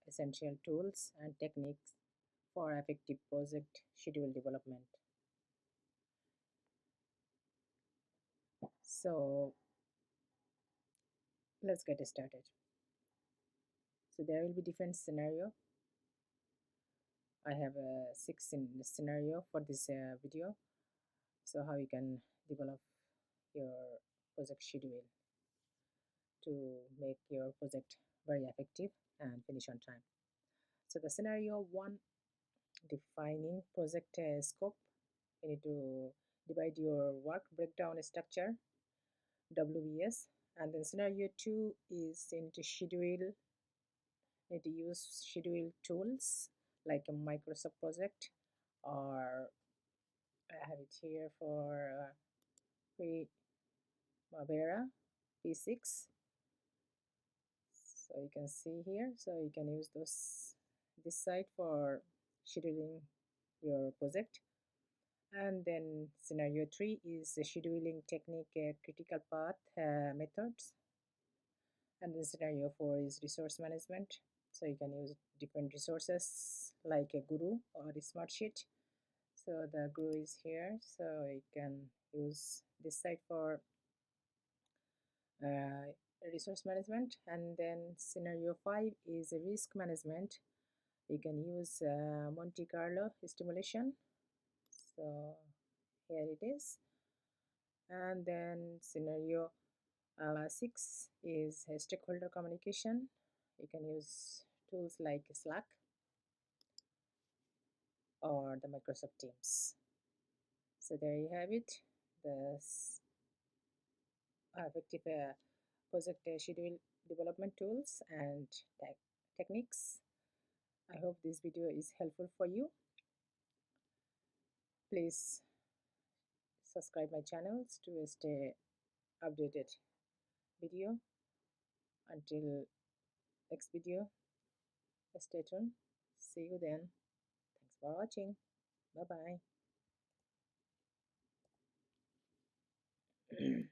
essential tools and techniques for effective project schedule development. So let's get started. So there will be different scenario. I have a scenario for this video. So how you can develop your project schedule to make your project very effective and finish on time. So the scenario 1, defining project scope. You need to divide your work breakdown structure, WBS. And then scenario 2 is you need to use schedule tools like a Microsoft project, or I have it here for Primavera P6. So you can see here, so you can use this site for scheduling your project. And then scenario 3 is the scheduling technique, critical path methods. And then scenario 4 is resource management. So you can use different resources like a Guru or a Smartsheet. So the Guru is here, so you can use this site for resource management. And then scenario 5 is a risk management. You can use Monte Carlo stimulation. So here it is. And then scenario 6 is stakeholder communication. You can use tools like Slack or the Microsoft Teams. So there you have it, the effective project schedule development tools and techniques. I hope this video is helpful for you. Please subscribe my channels to stay updated video. Until next video, stay tuned. See you then. Thanks for watching. Bye bye.